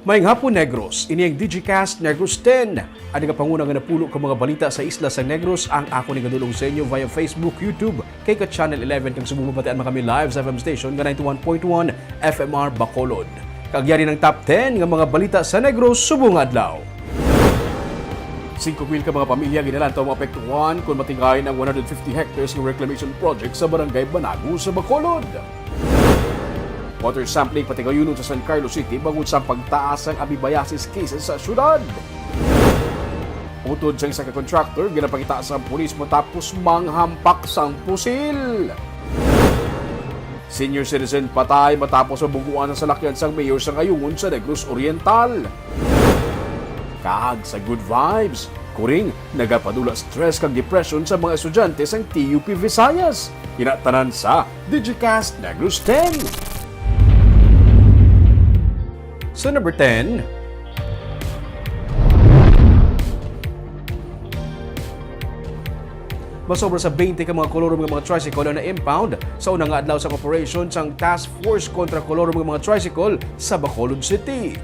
Mayang hapon Negros, ini ang Digicast Negros 10. Ang pangunang napulo ka mga balita sa isla sa Negros ang ako ni gadulong sa inyo via Facebook, YouTube, kay ka Channel 11 kang sumubabatian mga kami live sa FM station nga 91.1 FMR Bacolod. Kagyari ng top 10 nga mga balita sa Negros subong adlaw. 5,000 ka mga pamilya ginalantaw maapektuhan kung matingay ng 150 hectares ng reclamation project sa barangay Banago sa Bacolod. Water sampling pati gayunon sa San Carlos City bangod sa pagtaas ng abibayasis cases sa syudad. Utod sa isang contractor, ginapakita sa pulis matapos manghampak sang pusil. Senior citizen patay matapos mabuguan ng salakyan sang mayor sa Ngayungon sa Negros Oriental. Kahag sa good vibes, kuring nagapadula stress kag depression sa mga estudyante sang TUP Visayas. Kinatanan sa Digicast Negros 10. Sa number 10, masobra sa 20 ka mga kolorum ng mga tricycle na impound sa unang adlaw sa operation sang Task Force kontra kolorum ng mga tricycle sa Bacolod City.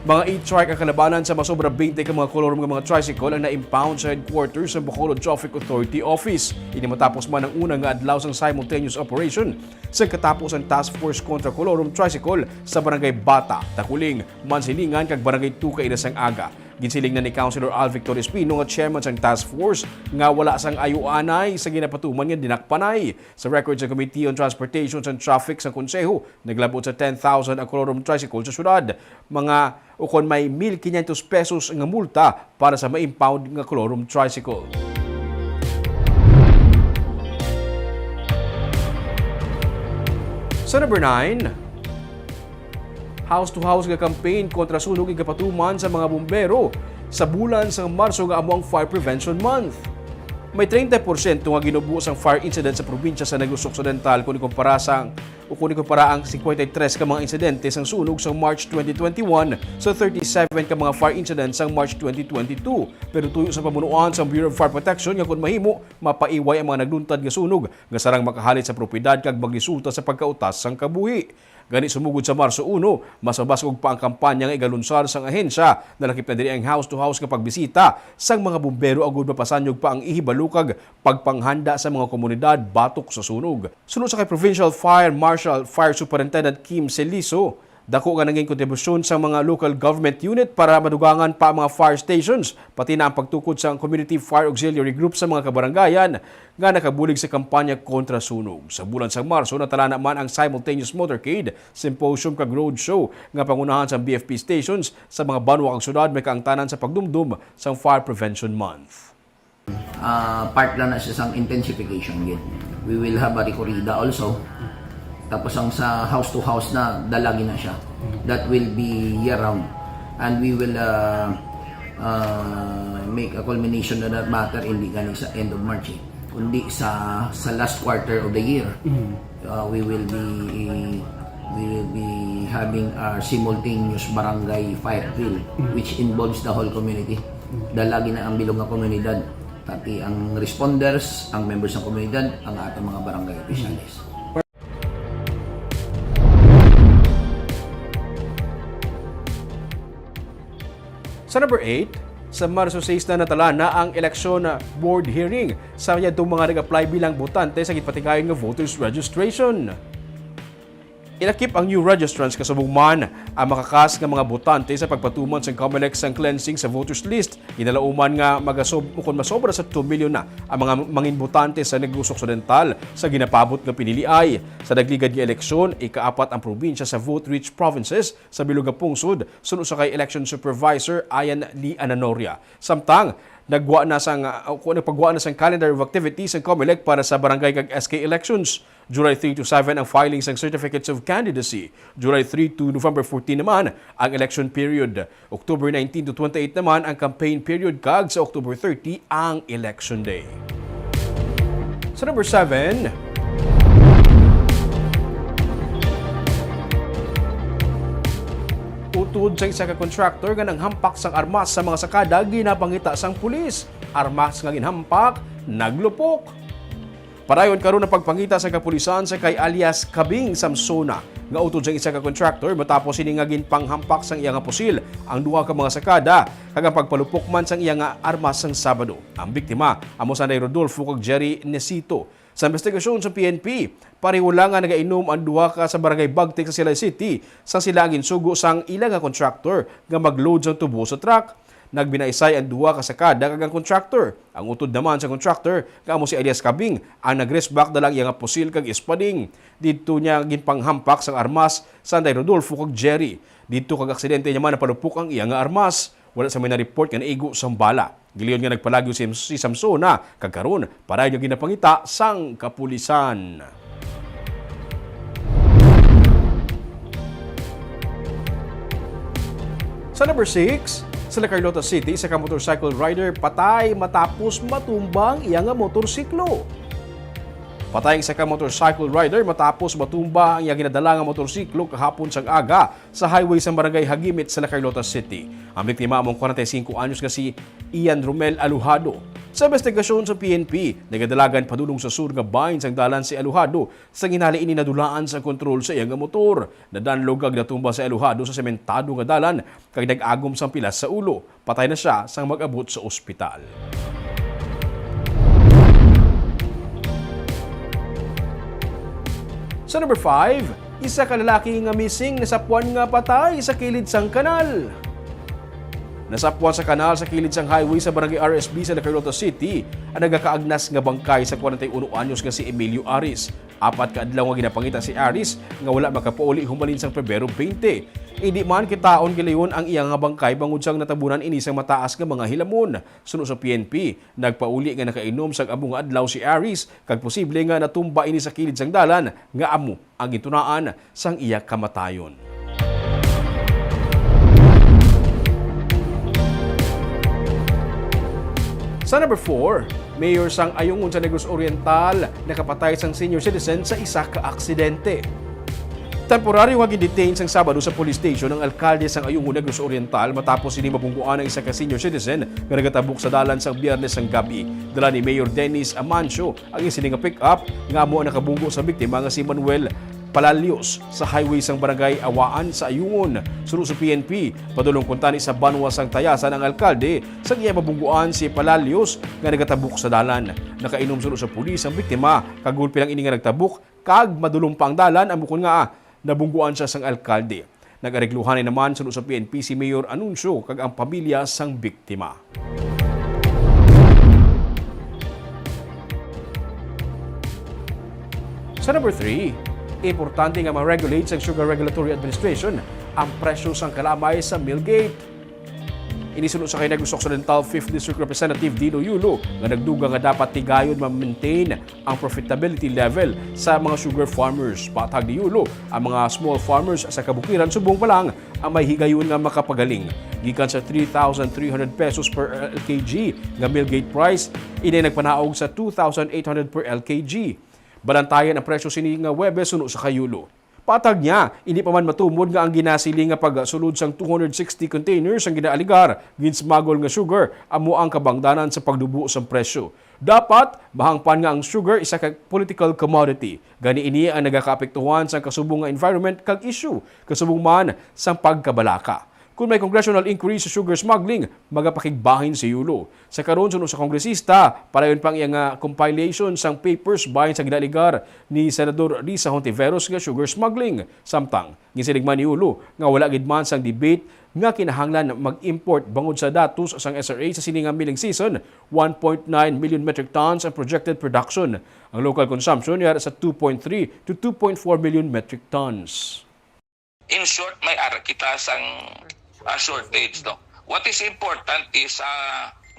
Mga 8-trike ang kalabanan sa masobra 20 ka mga kolorum ng mga tricycle ang na-impound sa headquarters sa Bacolod Traffic Authority Office. Ini matapos man ang unang adlaw sang simultaneous operation sa katapos ang Task Force kontra kolorum tricycle sa Barangay Bata, Takuling, Mansilingan kag Barangay Tuca Inasang Aga. Ginsiling na ni Councilor Al Victor Espino nga chairman sang task force nga wala sang ayuanay sa ginapatuman nga dinakpanay. Sa records sa Committee on Transportation and Traffic sa Konseho, naglabot sa 10,000 ang kolorum tricycle sa syudad. Mga ukon may 1,500 pesos nga multa para sa ma-impound nga kolorum tricycle. Sa number 9, house-to-house nga campaign kontra sunog igapatuman sa mga bumbero sa bulan sa Marso nga amo ang Fire Prevention Month. May 30% nga ginubuo sang fire incident sa probinsya sa Negros Occidental kung ikumpara ang 53 ka mga insidente sang sunog sa March 2021 sa 37 ka mga fire incidents sang March 2022. Pero tuyo sa pamunuan sa Bureau of Fire Protection nga kung mahimo mapaiway ang mga nagluntad nga sunog nga sarang makahalit sa propiedad kag magresulta sa pagkautas sang kabuhi. Gani sumugod sa Marso 1, masabasog pa ang kampanya nga igalunsad sang ahensya na lakip na diri ang house-to-house nga pagbisita sang mga bumbero agud mapasanyog pa ang ihibalukag pagpanghanda sa mga komunidad batok sa sunog. Sunod sa kay Provincial Fire Marshal Fire Superintendent Kim Celiso, dako nga naging kontribusyon sa mga local government unit para madugangan pa ang mga fire stations, pati na ang pagtukod sa Community Fire Auxiliary Group sa mga kabarangayan nga nakabulig sa kampanya kontra sunog. Sa bulan sa Marso, natala naman ang simultaneous motorcade, symposium kag road show nga pangunahan sa BFP stations sa mga banwa kag syudad may kaangtanan sa pagdumdum sa Fire Prevention Month. Part lang na siya sang intensification yun. We will have a recorrida also. Tapos ang sa house to house na dalagi na siya. That will be year round. And we will make a culmination of that matter hindi gani sa end of March. Kundi sa last quarter of the year. We will be having our simultaneous barangay fire drill which involves the whole community. Dalagi na ang bilog nga komunidad. Pati ang responders, ang members ng komunidad, ang atong mga barangay officials. Sa number 8, sa Marso 6 na natala na ang eleksyon board hearing sa yadtong mga nag-apply bilang botante sa gitpatigayon nga voters registration. Ilakip ang new registrants kasubong man ang makakas nga mga botante sa pagpatuman sa COMELEC sang cleansing sa voters list. Ginalauman nga kung masobra sa 2 milyon na ang mga mangin botante sa Negros Occidental sa ginapabot nga piniliay. Sa nagligad nga eleksyon, ika-4 ang probinsya sa vote-rich provinces sa bilog nga pungsod sunod sa kay election supervisor Ayan Lee Ananoria. Samtang nagpagwa na sang calendar of activities ng COMELEC para sa barangay kag SK elections. July 3 to 7 ang filing sang certificates of candidacy. July 3 to November 14 naman ang election period. October 19 to 28 naman ang campaign period kag sa October 30 ang election day. Sa number 7, utod sa isa ka contractor nga nanghampak sang armas sa mga sakada ginapangita sang pulis. Armas nga ginhampak, naglupok. Padayon karon ang pagpangita sa kapulisan sa kay alias Kabing Samsona nga utod sa isa ka contractor matapos ini nga ginpanghampak sang iya nga pusil ang duha ka mga sakada kag ang pagpalupok man sang iya nga armas sang Sabado. Ang biktima amo Sanday Rodolfo kag Jerry Nesito. Sa investigasyon sa PNP, pareho lang nga nagainom ang duha ka sa barangay Bagtik sa Silay City sang sila ang ginsugo sang ilang nga contractor nga magload sang tubo sa truck. Nagbinaisay ang duha ka sakada kag ang contractor. Ang utod naman sa contractor kaamo si Elias Cabing ang nag-resback dalang iya nga pusil kag espading. Dito niya ginpanghampak sang armas Sanday Rodolfo kag Jerry. Dito kag aksidente niya man napalupok ang iya nga armas. Wala sa may na-report nga naigo sang bala. Giliyon nga nagpalagyo si Samsona kag karon para niya ginapangita sang kapulisan. Sa number 6, sa Carlota City, isa ka motorcycle rider patay matapos matumbang iya nga motorsiklo. Patay ang isa ka motorcycle rider matapos matumba ang iya ginadala nga motorsiklo kahapon sang aga sa highway sa barangay Hagimit sa Carlota City. Ang biktima among 45 anyos nga si Ian Romel Alujado. Sa investigasyon sa PNP, nagadalagan padulong sa sur nga bahin sang dalan si Alujado sa ginali ini nadulaan sa kontrol sa iyang motor. Nadanlog kag natumba si Alujado sa sementado nga dalan kag nag-agom sang pilas sa ulo. Patay na siya sang mag-abot sa ospital. Sa number 5, isa ka lalaki nga missing nasapuan nga patay sa kilid sang kanal. Nasapuan sa kanal sa kilid sang highway sa barangay RSB sa Carlota City ang nagakaagnas nga bangkay sa 41 anyos nga si Emilio Aris. 4 ka adlaw nga ginapangita si Aris nga wala makapauli humalin sang Pebrero 20. Hindi man kitaon gilayon ang iyang nga bangkay bangod sang natabunan ini sang mataas nga mga hilamon. Sunod sa PNP, nagpauli nga nakainom sang amo nga adlaw si Aris kag posible nga natumba ini sa kilid sang dalan nga amo ang gitunaan sang iya kamatayon. Sa number 4, mayor sang Ayungon sa Negros Oriental nakapatay sang senior citizen sa isa ka aksidente. Temporaryo nga gidetain sang Sabado sa police station ang alkalde sang Ayungon Negros Oriental matapos ini mabungguan ang isa ka senior citizen nga nagatabok sa dalan sang Biyernes sang gabi. Dala ni Mayor Dennis Amancio ang isiling nga pick-up nga amo ang nakabunggo sa biktima nga si Manuel Palalios sa highway sang barangay Awaan sa Ayungon. Sunod sa PNP, padulong kuntani sa Banwa sang Tayasan ang alkalde sa iya mabungguan si Palalios nga nagatabok sa dalan. Nakainom sunod sa pulis ang biktima kag gulpi lang ini nga nagtabok kag madulong pa ang dalan ang bukod nga nabungguan siya sang alkalde. Nag-aregluhan naman sunod sa PNP si Mayor Anunsio kag ang pamilya sang biktima. Sa number 3, importante nga ma-regulate sa Sugar Regulatory Administration ang presyo sang kalamay sa Millgate. Inisunod sa kay Negros Occidental 5th District Representative Dino Yulo nga nagduga nga dapat tigayon ma-maintain ang profitability level sa mga sugar farmers. Patag ni Yulo, ang mga small farmers sa kabukiran subong pa lang ang may higayon nga makapagaling. Gikan sa 3,300 pesos per LKG nga Millgate price, ini nagpanaog sa 2,800 per LKG. Balantayan ang presyo sini nga Webes suno sa kayulo. Patag niya, hindi pa man matumod nga ang ginasili nga pagsulod sang 260 containers ang ginaaligar ginsmagol nga sugar amo ang kabangdanan sa pagdubo sa presyo. Dapat bahangpan nga ang sugar isa ka political commodity. Gani ini ang nagakaapektuhan sa kasubong nga environment kag issue kasubong man sa pagkabalaka. Kung may congressional inquiry sa sugar smuggling, magapakigbahin si Yulo. Sa karon sunod sa kongresista, palayon pang iyang compilation sang papers bahin sa ginaligar ni Senador Risa Hontiveros nga sugar smuggling. Samtang, gisiligman ni Yulo nga wala gid man sang debate nga kinahanglan mag-import bangod sa datos sang SRA sa siningang milling season, 1.9 million metric tons ang projected production. Ang local consumption yara sa 2.3 to 2.4 million metric tons. In short, may ara kita sang shortage, no. What is important is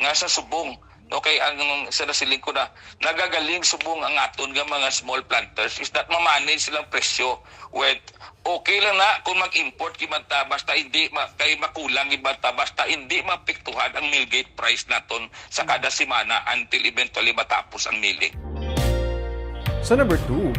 nga sa subong, okay, ang sa nasiling ko na nagagaling subong ang aton nga mga small planters is that ma-manage silang presyo with okay lang na kung mag-import kibanta basta hindi kay makulang ibanta basta hindi mapiktuhan ang Millgate price naton sa kada semana until eventually matapos ang milling. Sa number 2,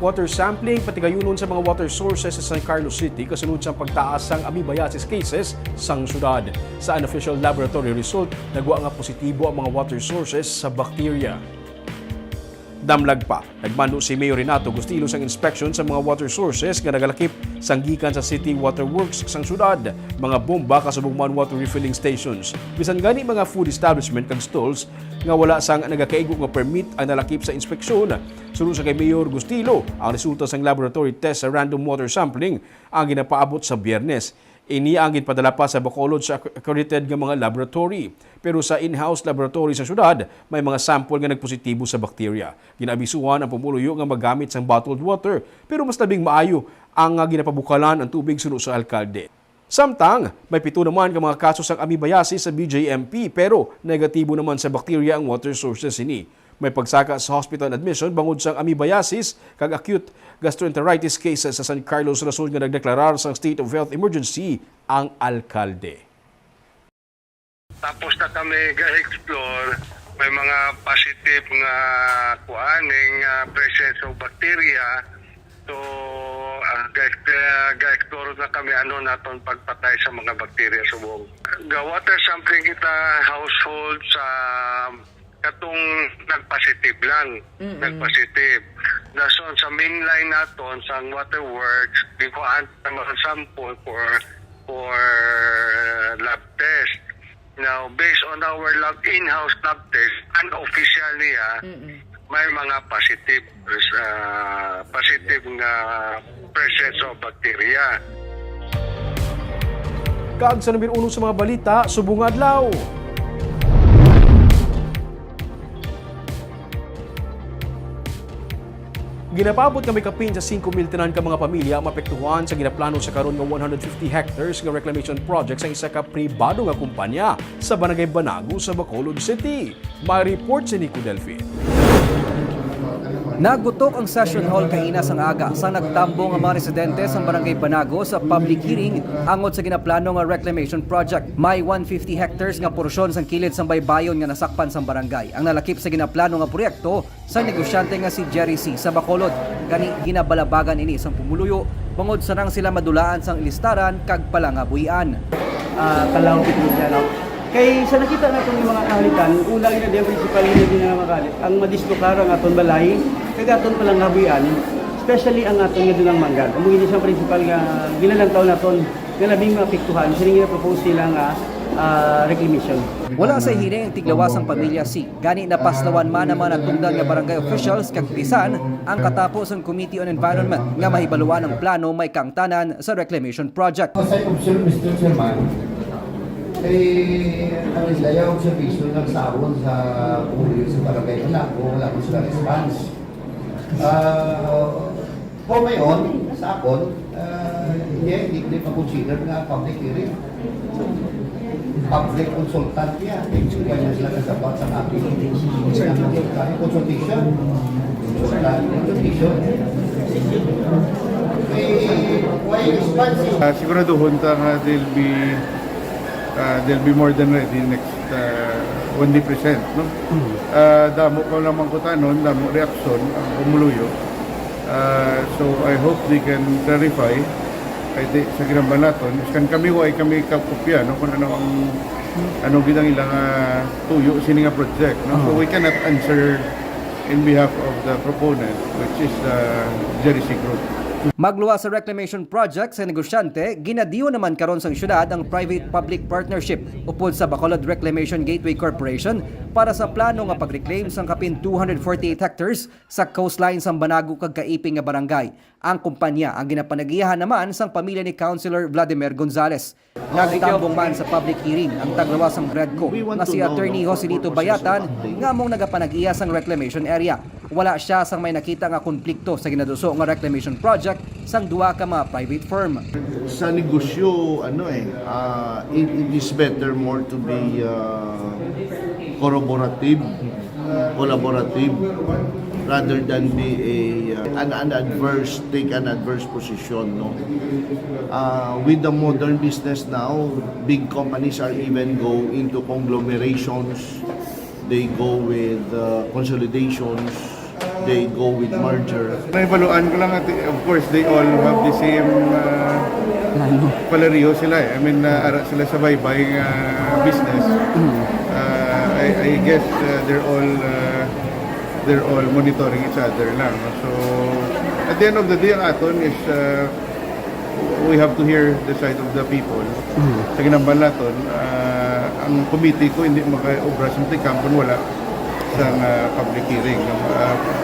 water sampling patigayunon sa mga water sources sa San Carlos City kasunod sa pagtaas sang amoebiasis cases sang syudad. Sa unofficial laboratory result, nagwa nga positibo ang mga water sources sa bacteria. Damlag pa, nagmando si Mayor Renato Gustilo sang inspection sa mga water sources nga nagalakip sanggikan sa City Water Works sang syudad, mga bomba kasubong man water refilling stations. Bisan gani mga food establishment kag stalls nga wala sang nagakaigo nga permit ang nalakip sa inspeksyon. Sunod sa kay Mayor Gustilo, ang resulta sang laboratory test sa random water sampling ang ginapaabot sa Biyernes. Ini ang ginpadala pa sa Bacolod sa accredited nga mga laboratory. Pero sa in-house laboratory sa syudad, may mga sample nga nagpositibo sa bakterya. Ginabisuhan ang pumuluyo nga magamit sang bottled water, pero mas labing maayo ang ginapabukalan ang tubig sunod sa alkalde. Samtang, may 7 naman ka mga kaso sang amoebiasis sa BJMP, pero negatibo naman sa bakterya ang water sources ini. May pagsaka sa hospital admission bangod sang amoebiasis kag acute gastroenteritis cases sa San Carlos rason nga nagdeklarar sang state of health emergency ang alkalde. Tapos na kami ga-explore, may mga positive nga kuaning presence of bacteria. So, ga-explore na kami naton pagpatay sa mga bacteria subong. Ga-water sampling kita household sa katong nagpositive lang. Nagpositive. Dason sa mainline naton sa waterworks, gikuhaan na mga sample for lab test. Now, based on our in-house lab test, unofficial niya, may mga positive nga presence of bacteria. Kag sa numero 1 sa mga balita, subong adlaw. Ginapabot kami kapin sa 5,000 tanan ka mga pamilya mapektuhan sa ginaplano sa karon nga 150 hectares nga reclamation project sa isa ka pribado nga kumpanya sa Barangay Banago sa Bacolod City. May report si Nico Delfin. Nagutok ang session hall kaina sang aga sa nagtambo nga mga residente sa Barangay Banago sa public hearing angod sa ginaplano nga reclamation project. May 150 hectares nga porsyon sang kilid sang baybayon nga nasakpan sang barangay. Ang nalakip sa ginaplano nga proyekto sa negosyante nga si Jerry C. sa Bacolod. Gani ginabalabagan ini sang pumuluyo bangod sa nang sila madulaan sang ilistaran kag palangabuyan. Kalawang pitulya no. Kay sa nakita natin yung mga kahalitan, una ina din principal ina din nga makalit. Ang madislokar ang aton balay, kag aton palang habuyan, especially ang aton nga dunang manggan. Amo ini siyang principal nga ginalang taon naton nga labing maapektuhan sa nga propose nila nga reclamation. Wala sa hiring ang tiglawas ang pamilya C. Gani napaslawan man naman ang tungdan nga barangay officials kag bisan ang katapos ang Committee on Environment nga mahibaluan ang plano may kangtanan sa reclamation project. As I observe, Mr. Chairman, ang ilayaw sa vision ng sahon sa pumulyo sa barangay wala ko sila response. For my own, sa akon, hindi pa-consider nga public hearing. Public consultant yan. Kaya sila nasabat sa ating consultation. Why response? Siguraduhon ta nga they'll be more than ready next 100%, no? Damo ko naman ko tanon, damo reaksyon ang pumuluyo. So I hope they can clarify kay sa ginamba naton. Kan kami kakopya, no, kung ano gitang ilang tuyo sini nga project, no? So we cannot answer in behalf of the proponent, which is Jerry C. Group. Magluwa sa reclamation project sa negosyante, ginadiyo naman karon sang syudad ang private-public partnership upod sa Bacolod Reclamation Gateway Corporation para sa plano nga pag-reclaim sang kapin 248 hectares sa coastline sang Banago kag Kaiping nga barangay. Ang kumpanya ang ginapanagiyahan naman sang pamilya ni Councilor Vladimir Gonzales. Nagtambong man sa public hearing ang taglawas sang Gredco na si Attorney Joselito Bayatan nga mong nagapanagiya sang reclamation area. Wala siya sang may nakita nga konflikto sa ginaduso nga reclamation project sang duwa ka mga private firm. Sa negosyo, it is better more to be collaborative, rather than be take an adverse position, no? With the modern business now, big companies are even go into conglomerations, they go with consolidations, they go with merger. Naibaluan ko lang at of course they all have the same palariyo sila eh. I mean, ara sila sa baybay business. I guess they're all they're all monitoring each other lang. No? So, at the end of the day, ang aton is we have to hear the side of the people. Sa ginambal naton, ang committee ko hindi maka-obra sa kampon wala sa public hearing.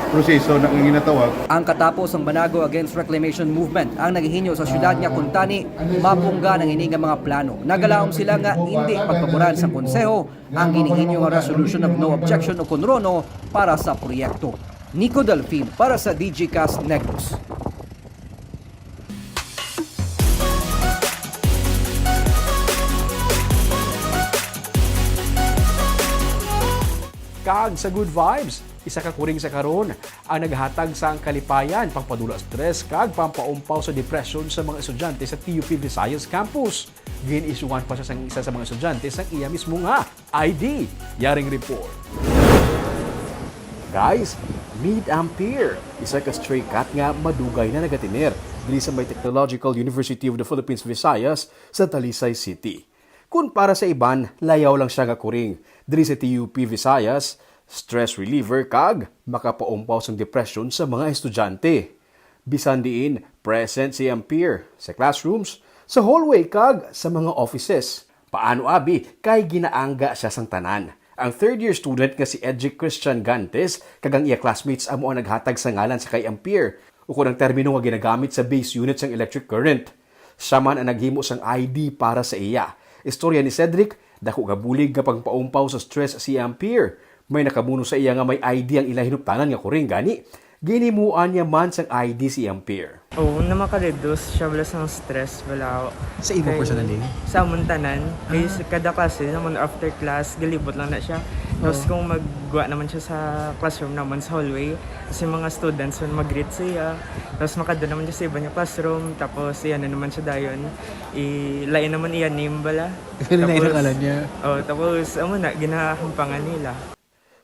Proseso na ang ginatawag. Ang katapos ng Banago Against Reclamation Movement ang naghihinyo sa syudad nga kuntani, mapungga ng ining nga mga plano. Nagalaom sila nga hindi pagpaboran sa konseho ang ginihinyo nga resolution of no objection o kunrono para sa proyekto. Nico Delfin para sa DGCast Negros. Kag sa good vibes, isa ka kuring sa karon ang naghatag sa ang kalipayan, pangpadula stress kag pampaumpaw sa depression sa mga estudyante sa TUP Visayas Campus. Gin-isuan pa siya sang isa sa mga estudyante sa iya mismo nga ID. Yaring report. Guys, meet Ampere, isa ka stray cat nga madugay na nagatiner dili sa may Technological University of the Philippines Visayas sa Talisay City. Kung para sa iban, layaw lang siya nga kuring. Diri sa TUP Visayas, stress reliever kag makapaumpaw sa depression sa mga estudyante. Bisan diin, present si Ampere sa classrooms, sa hallway kag sa mga offices. Paano abi kay ginaangga siya sang tanan. Ang third-year student nga si Edric Christian Gantes kag ang iya classmates amo ang naghatag sa ngalan sa kay Ampere ukon ang termino nga ginagamit sa base unit sang electric current. Siya man ang naghimo sang ID para sa iya. Istorya ni Cedric, dako nga bulig nga pagpaumpaw sa stress si Ampere. May nakamuno sa iya nga may ID ang ila hinuptanan nga kuring gani. Ginimuan niya man sang ID si Ampere. Oo, na makareduce siya wala sang stress wala. Sa imo personally? Sa muntanan. Kaya kada klase naman after class, galibot lang na siya. Tapos kung magwa naman siya sa classroom naman sa hallway, kasi mga students when mag-greet siya, tapos makadun naman siya sa iba niya classroom, tapos iyan na naman siya dayon. Ilain naman iyan name bala. Tapos, niya. Oh, tapos amo na ginahampangan nila.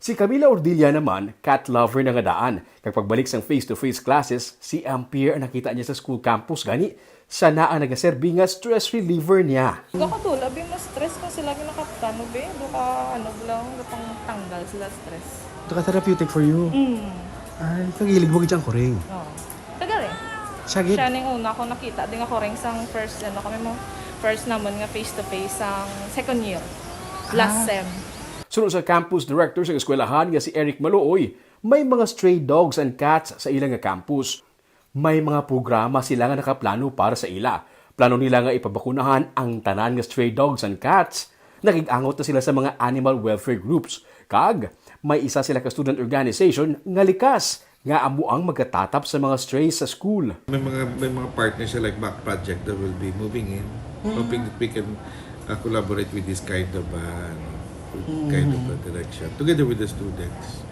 Si Camila Ordilla naman, cat lover na nga daan. Kag pagbalik sang face-to-face classes, si Ampere ang nakita niya sa school campus gani. Siya na ang nagaserbi nga stress reliever niya. Kakatula, be, mas stress kung sila ginakaptano, be. Duka, lang, pang tanggal sila stress. Duka therapeutic for you? Ay, kagilig mo kitang kuring. Oo. Tagal eh. Sagit? Siya ning una ko nakita, di nga ko rin sang first, first naman nga face-to-face sang second year. Last sem. Sunod sa campus director sa eskwelahan nga si Eric Malooy, may mga stray dogs and cats sa ilang nga campus. May mga programa sila nga nakaplano para sa ila. Plano nila nga ipabakunahan ang tanan nga stray dogs and cats. Nakigangot na sila sa mga animal welfare groups. Kag, may isa sila ka student organization nga likas nga amo ang magkatatap sa mga strays sa school. May mga partners like Back Project that will be moving in, hoping that we can collaborate with this kind of direction together with the students.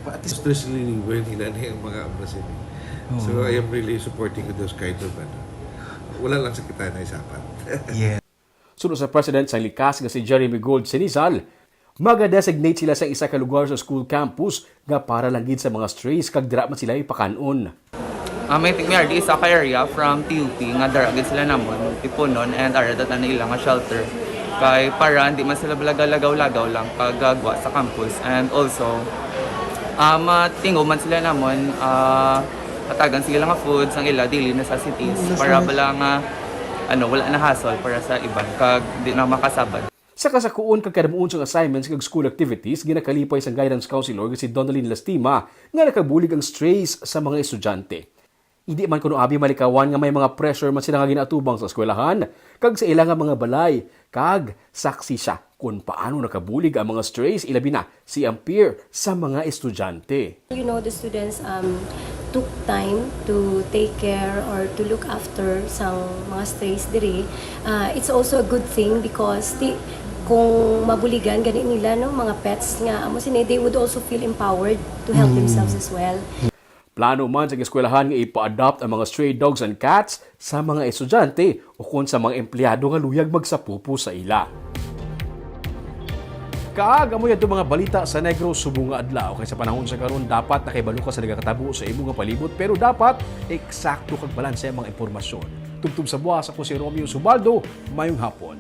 At least stress reliever nila na yung mga abrasin. So I am really supporting those kind of wala lang sa kita na isapat. Yeah. Sunod sa president sa likas nga si Jeremy Gold Sinizal, maga-designate sila sa isa ka lugar sa school campus nga para lang gid sa mga strays kag dira man sila ipakanon. May tingmiyar di sa area from TUP nga daragid sila namon tipunon and aradatan na ilang nga shelter. Kay para hindi man sila lagaw-lagaw lang pagagwa sa campus. And also, matingo man sila namon, patagan sila nga foods ang ila daily necessities para bala nga wala na hassle para sa iban kag di na makasabad. Sa kasakuon kag kadamuon sa assignments kag school activities ginakalipay sa guidance counselor si Donalyn Lastima nga nakabulig ang strays sa mga estudyante. Hindi man kuno abi malikawan nga may mga pressure man sila nga ginatubang sa eskwelahan kag sa ilang mga balay kag saksi siya kung paano nakabulig ang mga strays ilabi na si Ampere sa mga estudyante. You know, the students took time to take care or to look after sa mga strays diri. It's also a good thing because kung mabuligan gani nila mga pets nga amo sini, they would also feel empowered to help themselves as well. Plano man sa eskwelahan nga ipa-adopt ang mga stray dogs and cats sa mga estudyante o kung sa mga empleyado nga luyag magsapupo sa ila. Kaagamoy ato mga balita sa Negros subong nga adlaw kay sa panahon sa karon dapat nakahibalo ka sa nagakatabo sa imong nga palibot pero dapat eksakto kag balanse ang mga impormasyon. Tugtog sa buwas ako si Romeo Subaldo, mayong hapon.